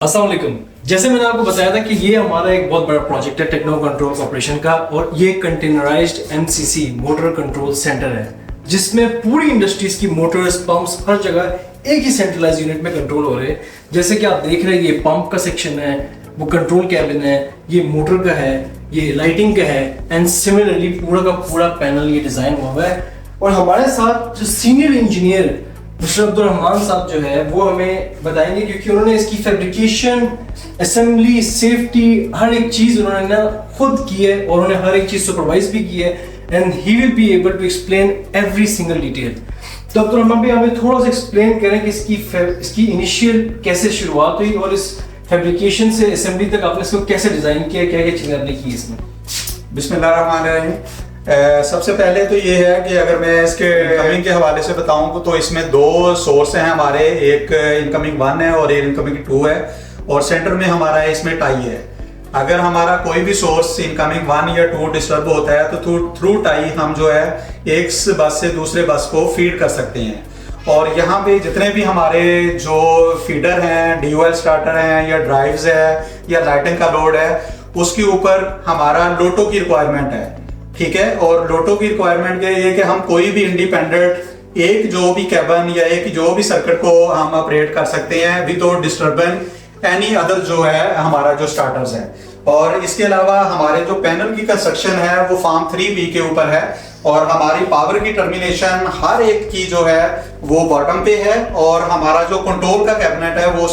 अस्सलाम वालेकुम। जैसे मैंने आपको बताया था कि ये हमारा एक बहुत बड़ा प्रोजेक्ट है टेक्नो कंट्रोल कॉर्पोरेशन का, और ये containerised MCC motor control centre है जिसमें पूरी इंडस्ट्रीज की मोटर्स, पंप्स हर जगह एक ही सेंट्रलाइज यूनिट में कंट्रोल हो रहे हैं। जैसे कि आप देख रहे हैं, ये पंप का सेक्शन है, वो कंट्रोल कैबिन है, ये मोटर का है, ये लाइटिंग का है, एंड सिमिलरली पूरा का पूरा पैनल ये डिजाइन हुआ है। और हमारे साथ जो senior engineer mister Abdul Rahman साहब जो है वो हमें बताएंगे, क्योंकि उन्होंने इसकी फैब्रिकेशन, असेंबली, सेफ्टी, हर एक चीज उन्होंने ना खुद की है और उन्होंने हर एक चीज सुपरवाइज भी की है, and he will be able to explain every single detail. तो अब्दुल रहमान भाई हमें थोड़ा सा एक्सप्लेन करें कि इसकी इनिशियल कैसे शुरुआत हुई और इस फैब्रिकेशन से असेंबली तक आपने इसको कैसे डिजाइन किया, क्या क्या चीजें आपने की इसमें। बिस्मिल्लाहिर्रहमानिर्रहीम। सबसे पहले तो ये है कि अगर मैं इसके इनकमिंग के हवाले से बताऊं तो इसमें दो सोर्स हैं हमारे, एक इनकमिंग 1 है और एक इनकमिंग 2 है, और सेंटर में हमारा इसमें टाई है। अगर हमारा कोई भी सोर्स इनकमिंग 1 या 2 डिस्टर्ब होता है तो थ्रू टाई हम जो है एक बस से दूसरे बस को फीड कर सकते हैं। और यहाँ पे जितने भी हमारे जो फीडर हैं, DOL स्टार्टर हैं या ड्राइव्स है या लाइटिंग का लोड है, उसके ऊपर हमारा लोटो की रिक्वायरमेंट है, ठीक है। और लोटो की रिक्वायरमेंट क्या है कि हम कोई भी इंडिपेंडेंट एक जो भी कैबन या एक जो भी सर्किट को हम ऑपरेट कर सकते हैं विदाउट डिस्टर्बेंस एनी अदर जो है हमारा जो स्टार्टर्स है। और इसके अलावा हमारे जो पैनल की कंस्ट्रक्शन है वो फार्म 3B के ऊपर है, और हमारी पावर की टर्मिनेशन हर एक की जो है वो बॉटम पे है, और हमारा जो कंट्रोल का कैबिनेट है वो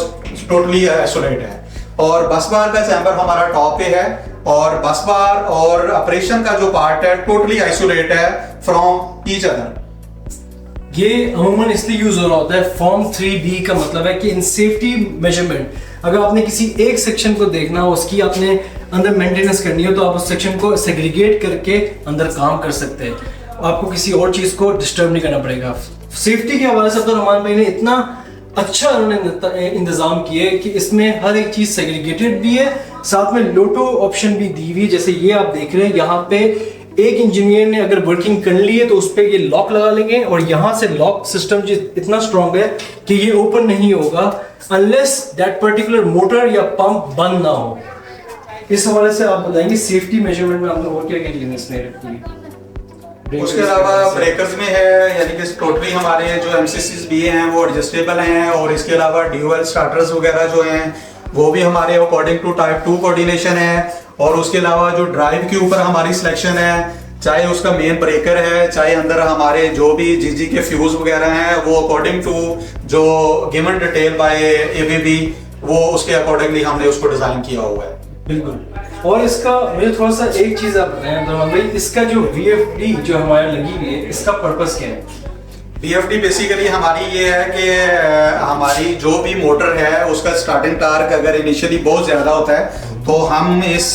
टोटली आइसोलेट है, और बस बार का चैम्बर हमारा टॉप पे है, और बस बार और ऑपरेशन का जो पार्ट है टोटली आइसोलेट है फ्रॉम ईच अदर। ये अमूमन इसलिए यूज हो रहा होता है, फॉर्म 3B का मतलब है कि इन सेफ्टी मेजरमेंट अगर आपने किसी एक सेक्शन को देखना हो, उसकी आपने अंदर मेंटेनेंस करनी हो, तो आप उस सेक्शन को सेग्रीगेट करके अंदर काम कर सकते हैं, आपको किसी और चीज को डिस्टर्ब नहीं करना पड़ेगा। सेफ्टी के हवाले से तो रहमान भाई ने इतना अच्छा उन्होंने इंतजाम किए कि इसमें हर एक चीज सेग्रीगेटेड भी है, साथ में लोटो ऑप्शन भी दी हुई। जैसे ये आप देख रहे हैं, यहाँ पे एक इंजीनियर ने अगर वर्किंग कर ली है तो उस पर ये लॉक लगा लेंगे, और यहाँ से लॉक सिस्टम इतना स्ट्रॉन्ग है कि ये ओपन नहीं होगा अनलेस दैट पर्टिकुलर मोटर या पंप बंद ना हो। इस हवाले से आप बताएंगे सेफ्टी मेजरमेंट में आपने और क्या क्या चीजें इसमें रखी है। उसके अलावा ब्रेकर्स में है, यानी कि टोटली हमारे जो MCCs भी हैं वो एडजस्टेबल हैं, और इसके अलावा DOL स्टार्टर्स वगैरह जो हैं वो भी हमारे अकॉर्डिंग टू टाइप 2 कोऑर्डिनेशन है। और उसके अलावा जो ड्राइव के ऊपर हमारी सिलेक्शन है, चाहे उसका मेन ब्रेकर है, चाहे अंदर हमारे जो भी GG के फ्यूज वगैरह हैं, वो अकॉर्डिंग टू जो गिवन डिटेल बाय ABB वो उसके अकॉर्डिंगली हमने उसको डिजाइन किया हुआ है। बिल्कुल। और इसका मुझे थोड़ा सा एक चीज आप बताएं अब्दुल भाई, इसका जो VFD जो हमारे लगी हुई है, इसका पर्पस क्या है? VFD बेसिकली हमारी ये है कि हमारी जो भी मोटर है उसका स्टार्टिंग टार्क अगर इनिशियली बहुत ज़्यादा होता है तो हम इस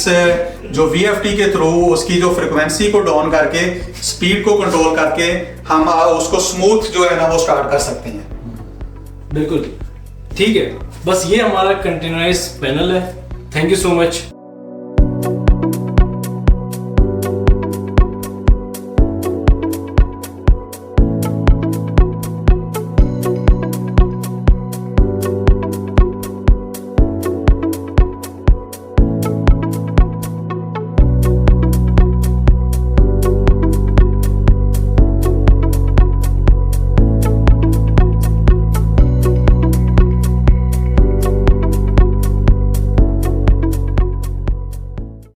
जो VFD के थ्रू उसकी जो फ्रिक्वेंसी को डाउन करके स्पीड को कंट्रोल करके हम उसको स्मूथ जो है ना वो स्टार्ट कर सकते हैं। बिल्कुल ठीक है, बस ये हमारा कंटेनराइज पैनल है। Thank you so much.